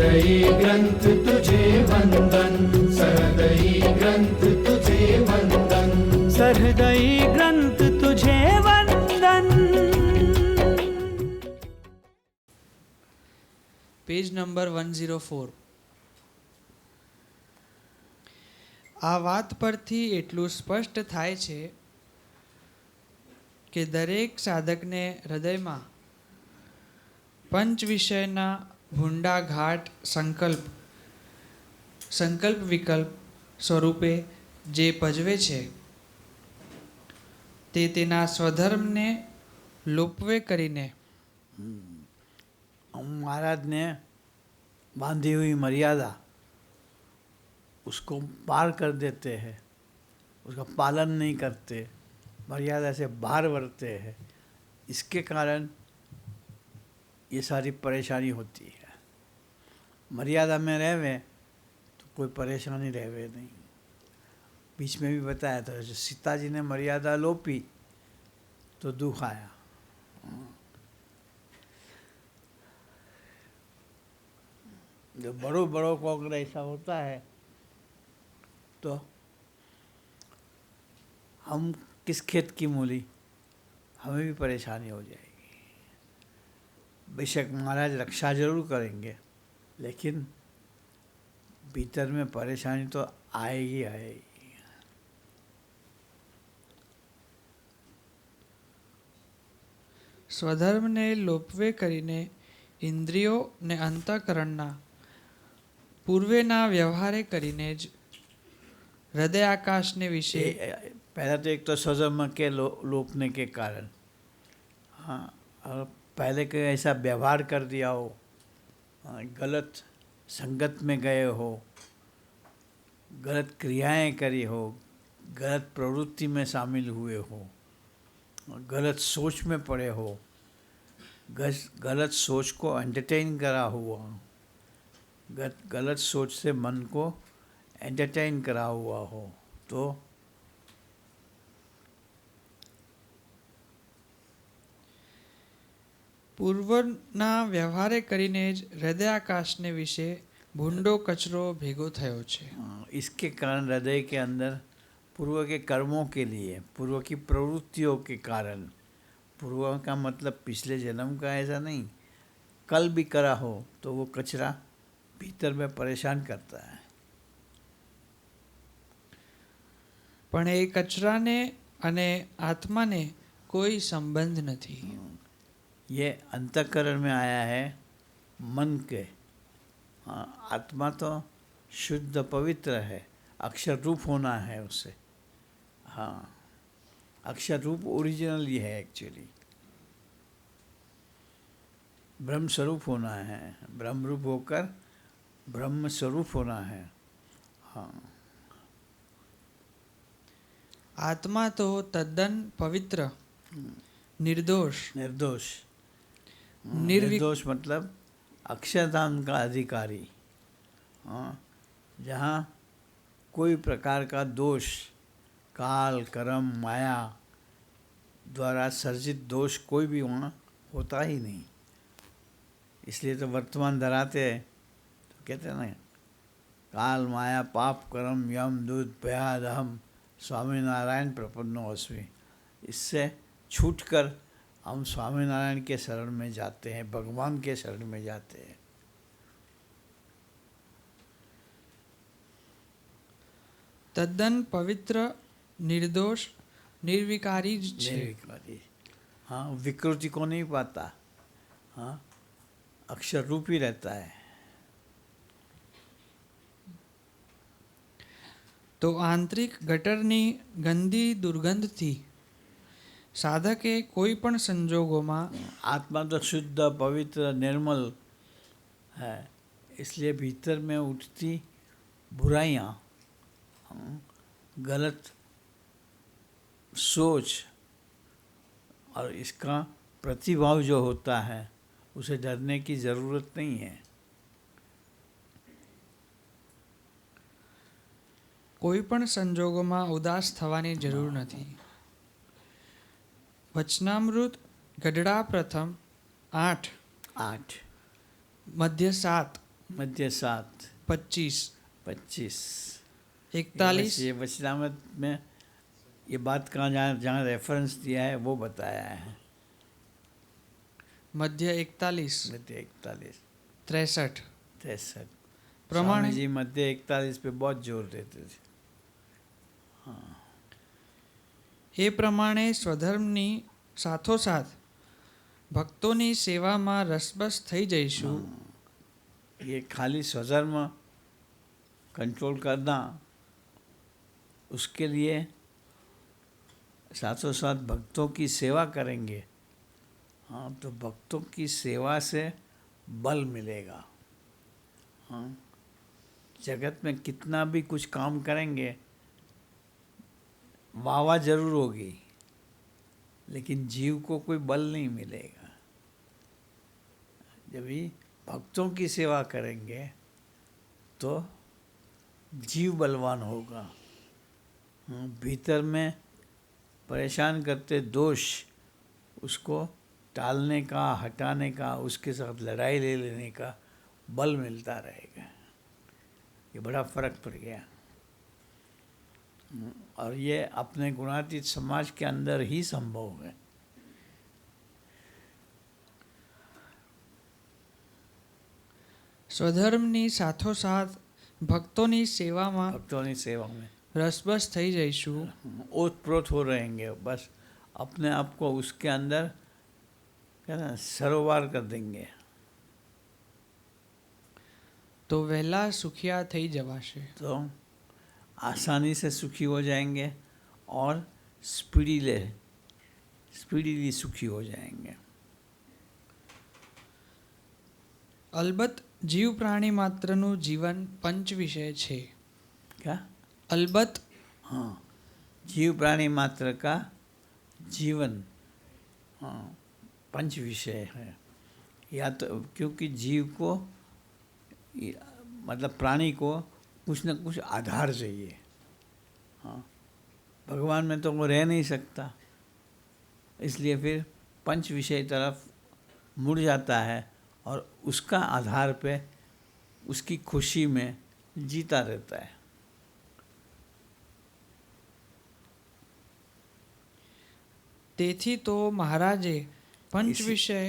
सहृदयी ग्रंथ तुझे वंदन, सहृदयी ग्रंथ तुझे वंदन, सहृदयी ग्रंथ तुझे वंदन। Page number 104। આ વાત પરથી એટલું સ્પષ્ટ થાય છે કે દરેક સાધકને હૃદયમાં પંચ વિષયના ભૂંડા ઘાટ સંકલ્પ વિકલ્પ સ્વરૂપે જે પજવે છે તે તેના સ્વધર્મને લોપવે કરીને महाराज ने बांधी हुई मर्यादा उसको पार कर देते हैं, उसका पालन नहीं करते, मर्यादा से बाहर बढ़ते हैं। इसके कारण ये सारी परेशानी होती है। मर्यादा में रहवे तो कोई परेशानी रहवे नहीं। बीच में भी बताया था, सीता जी ने मर्यादा लोपी तो दुख आया। जो बड़ों को अगर ऐसा होता है तो हम किस खेत की मूली, हमें भी परेशानी हो जाएगी। बेशक महाराज रक्षा जरूर करेंगे, लेकिन भीतर में परेशानी तो आएगी आएगी। સ્વધર્મને લોપવે કરીને ઇન્દ્રિયો ને અંતઃકરણના પૂર્વેના વ્યવહારે કરીને જ હૃદય આકાશને વિશે पहला तो एक तो स्वधर्म के लोपने के कारण, हाँ, और पहले के ऐसा व्यवहार कर दिया हो, गलत संगत में गए हो, गलत क्रियाएं करी हो, गलत प्रवृत्ति में शामिल हुए हो, गलत सोच में पड़े हो, गलत सोच को एंटरटेन करा हुआ, गलत सोच से मन को एंटरटेन करा हुआ हो, तो પૂર્વના વ્યવહારે કરીને જ હૃદયાકાશને વિશે ભૂંડો કચરો ભેગો થયો છે। इसके कारण हृदय के अंदर पूर्व के कर्मों के लिए, पूर्व की प्रवृत्तियों के कारण, पूर्व का मतलब पिछले जन्म का ऐसा नहीं, कल भी करा हो तो वो कचरा भीतर में परेशान करता है। પણ એ કચરાને અને આત્માને કોઈ સંબંધ નથી। ये अंतःकरण में आया है मन के। हाँ, आत्मा तो शुद्ध पवित्र है, अक्षर रूप होना है उसे। हाँ, अक्षर रूप ओरिजिनल ही है एक्चुअली, ब्रह्म स्वरूप होना है, ब्रह्म रूप होकर ब्रह्म स्वरूप होना है। हाँ, આત્મા તો તદ્દન પવિત્ર, निर्दोष निर्दोष मतलब अक्षरधाम का अधिकारी। हाँ, जहाँ कोई प्रकार का दोष, काल कर्म माया द्वारा सर्जित दोष कोई भी वहाँ होता ही नहीं। इसलिए तो वर्तमान धराते हैं, तो कहते हैं ना, काल माया पाप कर्म यम दूत भयाद हम स्वामीनारायण प्रपन्नो अस्मि। इससे छूटकर हम स्वामीनारायण के शरण में जाते हैं, भगवान के शरण में जाते हैं। તદ્દન પવિત્ર, निर्दोष, निर्विकारी છે। निर्विकारी, हाँ, विकृति को नहीं पाता। हाँ, अक्षर रूप ही रहता है। તો આંતરિક ગટરની ગંદી દુર્ગંધથી સાધકે કોઈ પણ સંજોગોમાં आत्मा तो शुद्ध पवित्र निर्मल है, इसलिए भीतर में उठती बुराइयाँ, गलत सोच और इसका प्रतिभाव जो होता है, उसे डरने की ज़रूरत नहीं है। કોઈ પણ સંજોગોમાં ઉદાસ થવાની જરૂર નથી। વચનામૃત ગઢડા પ્રથમ 8, आठ, મધ્ય 7, मध्य 7, 25, 25, 41, ये वचनामृत में ये बात कहाँ जहाँ जहाँ रेफरेंस दिया है वो बताया है। मध्य 41, मध्य 41, 63 63 प्रमाणे स्वामी जी मध्य 41 पे बहुत जोर देते थे। એ પ્રમાણે સ્વધર્મની સાથોસાથ ભક્તોની સેવામાં રસબસ થઈ જઈશું। ये खाली स्वधर्म कंट्रोल करना, उसके लिए साथों साथ भक्तों की सेवा करेंगे। हाँ, तो भक्तों की सेवा से बल मिलेगा। हाँ, जगत में कितना भी कुछ काम करेंगे, वाह जरूर होगी, लेकिन जीव को कोई बल नहीं मिलेगा। जब भी भक्तों की सेवा करेंगे तो जीव बलवान होगा। भीतर में परेशान करते दोष, उसको टालने का, हटाने का, उसके साथ लड़ाई ले लेने का बल मिलता रहेगा। ये बड़ा फर्क पड़ गया। और ये अपने गुणातीत समाज के अंदर ही संभव है। સ્વધર્મની સાથોસાથ ભક્તોની સેવામાં भक्तों की सेवा में રસબસ થઈ જઈશું। ओतप्रोत हो रहेंगे, बस अपने आप को उसके अंदर क्या ना सरोवर कर देंगे। તો વહેલા સુખિયા થઈ જવાશે। तो आसानी से सुखी हो जाएंगे और स्पीडीली सुखी हो जाएंगे। અલબત્ત જીવ પ્રાણી માત્રનું જીવન પંચ વિષય છે। क्या? અલબત્ત हाँ, जीव प्राणी मात्र का जीवन, हाँ, पंच विषय है। या तो क्योंकि जीव को मतलब प्राणी को कुछ न कुछ आधार चाहिए। हाँ, भगवान में तो वो रह नहीं सकता, इसलिए फिर पंच विषय तरफ मुड़ जाता है और उसका आधार पे उसकी खुशी में जीता रहता है। તેથી તો મહારાજે પંચ વિષય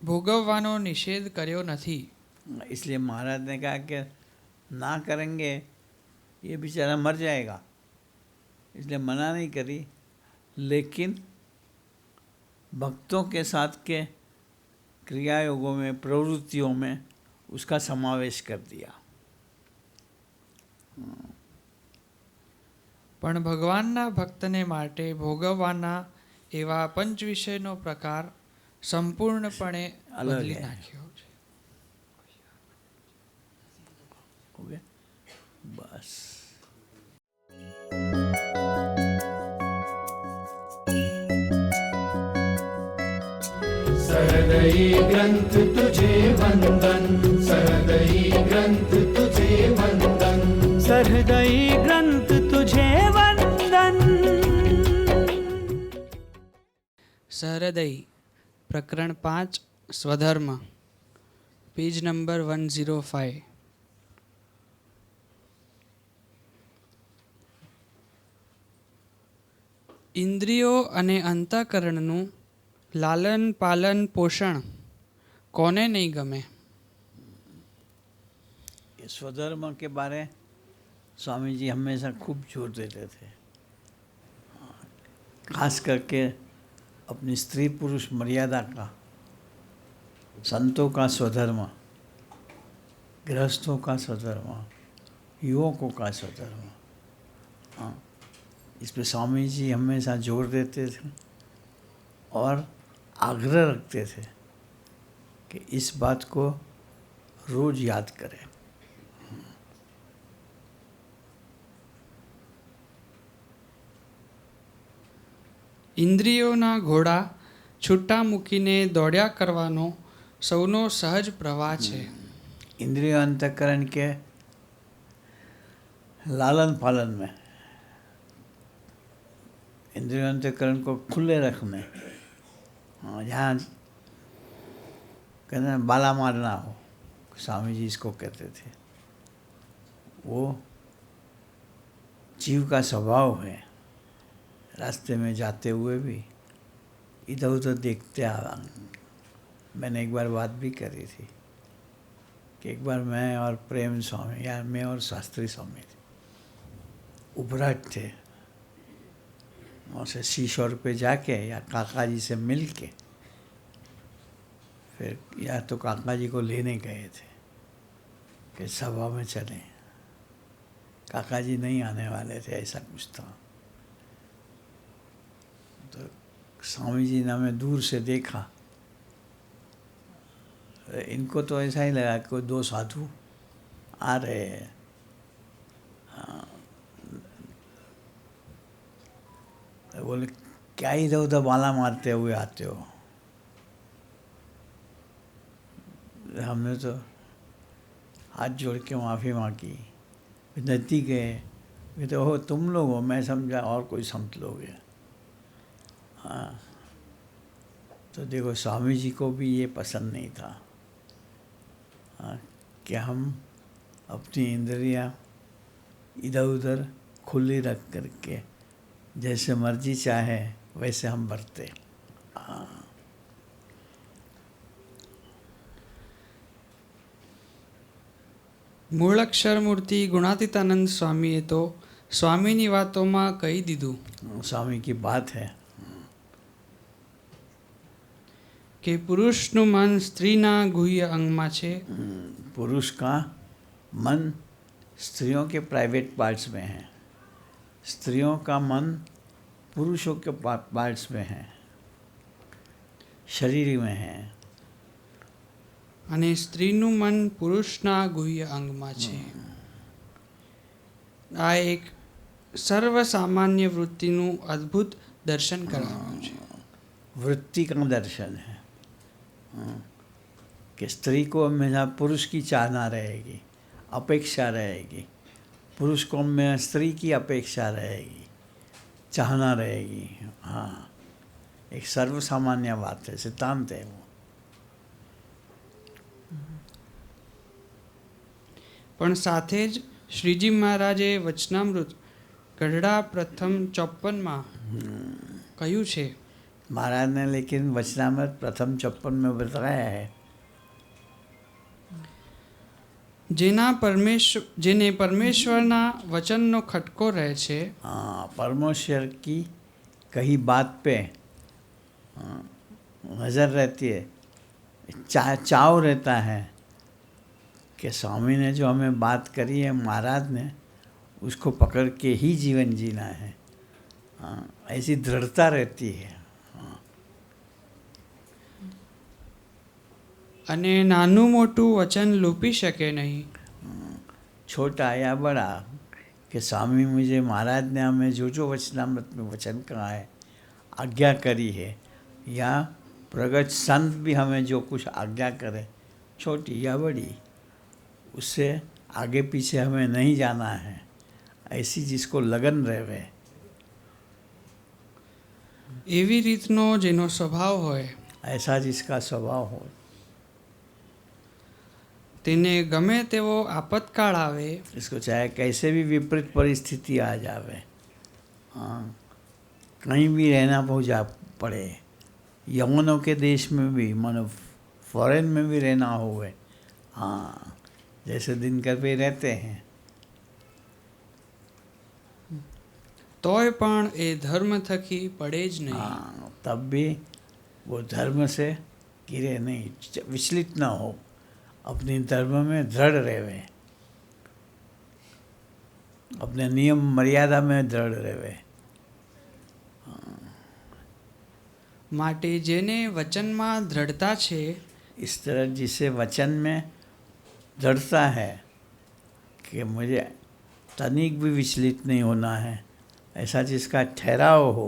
ભોગવવાનો નિષેધ કર્યો નથી। इसलिए महाराज ने कहा कि ना करेंगे ये बेचारा मर जाएगा, इसलिए मना नहीं करी, लेकिन भक्तों के साथ के क्रियायोगों में, प्रवृत्तियों में उसका समावेश कर दिया। પણ ભગવાનના ભક્તને માટે ભોગવવાના એવા પંચ વિષયનો પ્રકાર સંપૂર્ણપણે અલગ બદલી હે। નાખ્યો છે। हो गया बस। सहृदयी ग्रंथ तुझे वंदन, सहृदयी ग्रंथ तुझे वंदन, सहृदयी ग्रंथ तुझे वंदन। सहृदयी प्रकरण 5 स्वधर्म, पेज नंबर 105। ઇન્દ્રિયો અને અંતઃકરણનું લાલન પાલન પોષણ કોને નહીં ગમે। ये स्वधर्म के बारे स्वामी जी हमेशा खूब जोर देते थे। खास करके अपनी स्त्री पुरुष मर्यादा का, संतों का स्वधर्म, गृहस्थों का स्वधर्म, युवकों का स्वधर्म, हाँ, इस पे स्वामी जी हमेशा जोर देते थे और आग्रह रखते थे कि इस बात को रोज याद करें। ઇન્દ્રિયોના ઘોડા છૂટા મૂકીને દોડ્યા કરવાનો સૌનો સહજ પ્રવાહ છે। इंद्रिय अंतःकरण के लालन पालन में, इंद्रिय अंतःकरण को खुले रखने, हाँ, जहाँ कहते हैं बाला मारना हो, स्वामी जी इसको कहते थे। वो जीव का स्वभाव है, रास्ते में जाते हुए भी इधर उधर देखते आ। मैंने एक बार बात भी करी थी कि एक बार मैं और प्रेम स्वामी, या मैं और शास्त्री स्वामी थे, उभराट थे, वहाँ से सीशोर पे जाके या काका जी से मिल के फिर या तो काका जी को लेने गए थे कि सभा में चलें। काका जी नहीं आने वाले थे, ऐसा कुछ था। तो स्वामी जी ने हमें दूर से देखा, इनको तो ऐसा ही लगा कि कोई दो साधु आ रहे हैं। बोले क्या इधर उधर बाला मारते हुए आते हो? हमने तो हाथ जोड़ के माफ़ी मांगी, नज़दीक गए, वे तो हो तुम लोग हो, मैं समझा और कोई संत लोग हैं। हाँ, तो देखो स्वामी जी को भी ये पसंद नहीं था। हाँ, कि हम अपनी इंद्रियां इधर उधर खुली रख करके जैसे मर्जी चाहे वैसे हम बरते। हाँ, મૂળાક્ષર મૂર્તિ ગુણાતીતાનંદ સ્વામીએ તો સ્વામીની વાતોમાં કહી દીધું स्वामी की बात है કે પુરુષનું મન સ્ત્રીના ગુહ્ય અંગમાં છે। पुरुष का मन स्त्रियों के प्राइवेट पार्ट्स में है, स्त्रियों का मन पुरुषों के पार्ट्स में है, शरीर में है। અને સ્ત્રીનું મન પુરુષના ગુહ્ય અંગમાં છે। આ એક સર્વસામાન્ય વૃત્તિનું અદ્ભુત દર્શન કરાવ્યું છે। वृत्ति का दर्शन है कि स्त्री को हमेशा पुरुष की चाहना रहेगी, अपेक्षा रहेगी, पुरुष को में स्त्री की अपेक्षा रहेगी, चाहना रहेगी। हाँ, एक सर्वसामान्य बात है, सिद्धांत है वो। પણ સાથે જ શ્રીજી મહારાજે વચનામૃત ગઢડા પ્રથમ 54માં કહ્યું છે। महाराज ने लेकिन वचनामृत प्रथम 54 में बताया है, જેને પરમેશ્વરના વચનનો ખટકો રહે છે। हाँ, परमेश्वर की कही बात पे नज़र रहती है, चाव रहता है कि स्वामी ने जो हमें बात करी है, महाराज ने उसको पकड़ के ही जीवन जीना है। हाँ, ऐसी दृढ़ता रहती है। અને નાનું મોટું વચન લૂપી શકે નહીં। छोटा या बड़ा, कि स्वामी मुझे, महाराज ने हमें जो जो वचनामृत में वचन कहा है, आज्ञा करी है, या प्रगट संत भी हमें जो कुछ आज्ञा करे, छोटी या बड़ी, उससे आगे पीछे हमें नहीं जाना है। ऐसी जिसको लगन रहे, એવી રીતનો જેનો સ્વભાવ હોય, ऐसा जिसका स्वभाव हो, તેને ગમે તેવો આપતકાળ આવે, इसको चाहे कैसे भी विपरीत परिस्थिति आ जावे, हाँ, कहीं भी रहना पहुँचा पड़े, यमनों के देश में भी, मानो फॉरेन में भी रहना हुए, हाँ, जैसे दिनकर पे रहते हैं, તોય પણ એ ધર્મ થકી પડે જ નહીં। हाँ, तब भी वो धर्म से गिरे नहीं, विचलित ना हो, अपने धर्म में दृढ़ रहे, अपने नियम मर्यादा में दृढ़ रहे। માટે જેને વચનમાં દૃઢતા છે, इस तरह जिसे वचन में दृढ़ता है कि मुझे तनिक भी विचलित नहीं होना है, ऐसा जिसका ठहराव हो,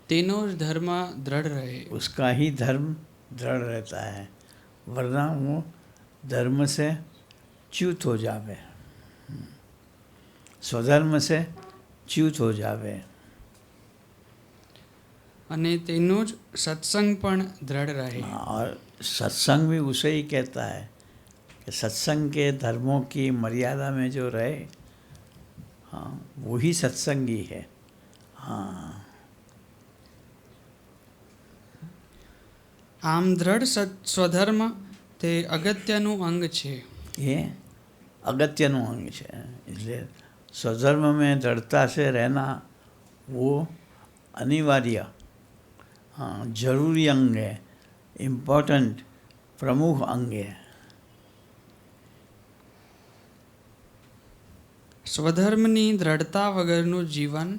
તેનો જ ધર્મ દૃઢ રહે। उसका ही धर्म दृढ़ रहता है, वरना वो धर्म से च्युत हो जावे, स्वधर्म से च्युत हो जावे। અને તેનો જ સત્સંગ પણ દૃઢ રહે। और सत्संग भी उसे ही कहता है कि सत्संग के धर्मों की मर्यादा में जो रहे, हाँ, वही सत्संगी है। हाँ, આમ દ્રઢ સ્વધર્મ તે અગત્યનું અંગ છે. ये अगत्यनु अंग है। इसलिए स्वधर्म में दृढ़ता से रहना वो अनिवार्य, हाँ, जरूरी अंग है, इम्पोर्टेंट, प्रमुख अंग है। સ્વધર્મની દ્રઢતા વગરનું જીવન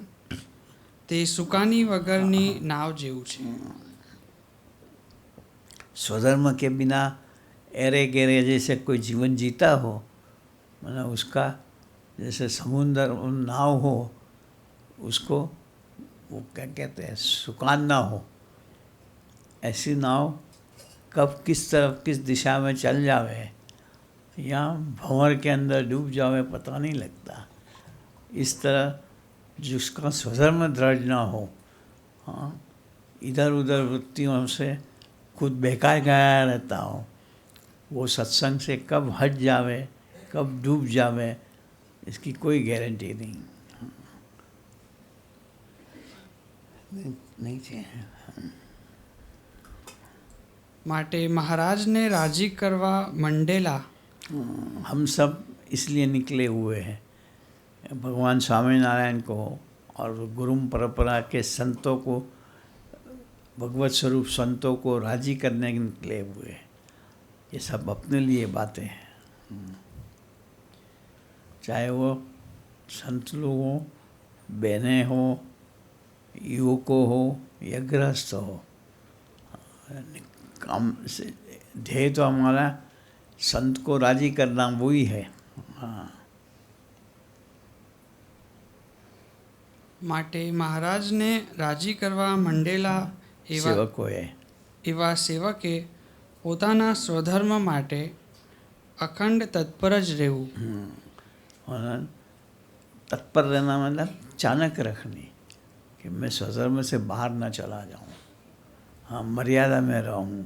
તે સુકાની વગરની નાવ જેવું છે. स्वधर्म के बिना एरे गेरे जैसे कोई जीवन जीता हो, मतलब उसका जैसे समुद्र नाव हो, उसको वो क्या कहते हैं, सुकान ना हो, ऐसी नाव कब किस तरफ किस दिशा में चल जावे या भंवर के अंदर डूब जावे पता नहीं लगता। इस तरह जिसका स्वधर्म दृढ़ ना हो, हाँ, इधर उधर वृत्तियों से खुद बेकार गया रहता हो, वो सत्संग से कब हट जावे, कब डूब जावे, इसकी कोई गारंटी नहीं। नहीं चाहिए। માટે મહારાજને રાજી કરવા મંડેલા. हम सब इसलिए निकले हुए हैं, भगवान स्वामीनारायण को और गुरु परंपरा के संतों को, भगवत स्वरूप संतों को राजी करने के निकले हुए हैं। ये सब अपने लिए बातें हैं, चाहे वो संत लोग हो, बहनें हो, युवकों हो या गृहस्थ हो। काम से ध्येय तो हमारा संत को राजी करना वही है। हाँ, માટે મહારાજને રાજી કરવા મંડેલા सेवको है। એવા સેવકે પોતાના સ્વધર્મ માટે અખંડ તત્પર જ રહેવું. और तत्पर रहना मतलब चाणक रखनी कि मैं स्वधर्म से बाहर न चला जाऊं, हाँ, मर्यादा में रहूं,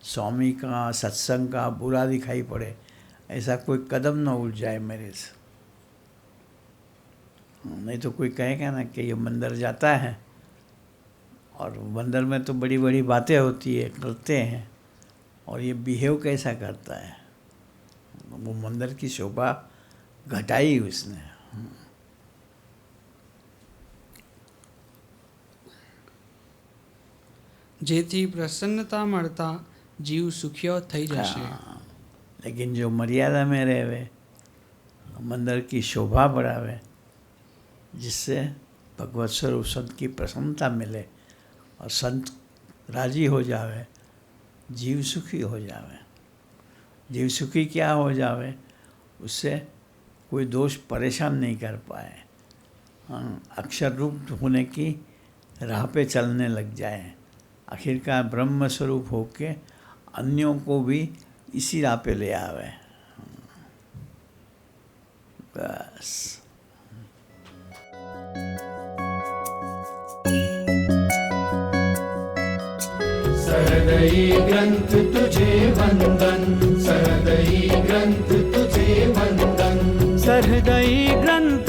स्वामी का सत्संग का बुरा दिखाई पड़े ऐसा कोई कदम न उठ जाए मेरे से। नहीं तो कोई कहेगा ना कि ये मंदिर जाता है और मंदिर में तो बड़ी बड़ी बातें होती है, करते हैं, और ये बिहेव कैसा करता है। वो मंदिर की शोभा घटाई उसने। જેથી પ્રસન્નતા મળતા જીવ સુખ્યો થઈ જશે. हाँ, लेकिन जो मर्यादा में रहे, मंदिर की शोभा बढ़ावे, जिससे भगवत स्वरूप संत की प्रसन्नता मिले और संत राजी हो जावे, जीव सुखी हो जावे। जीव सुखी क्या हो जावे, उससे कोई दोष परेशान नहीं कर पाए, हाँ, अक्षर रूप होने की राह पे चलने लग जाए, आखिरकार ब्रह्म स्वरूप होके अन्यों को भी इसी राह पे ले आवे। बस। सहृदयी ग्रंथ तुझे वंदन, सहृदयी ग्रंथ तुझे वंदन, सहृदयी ग्रंथ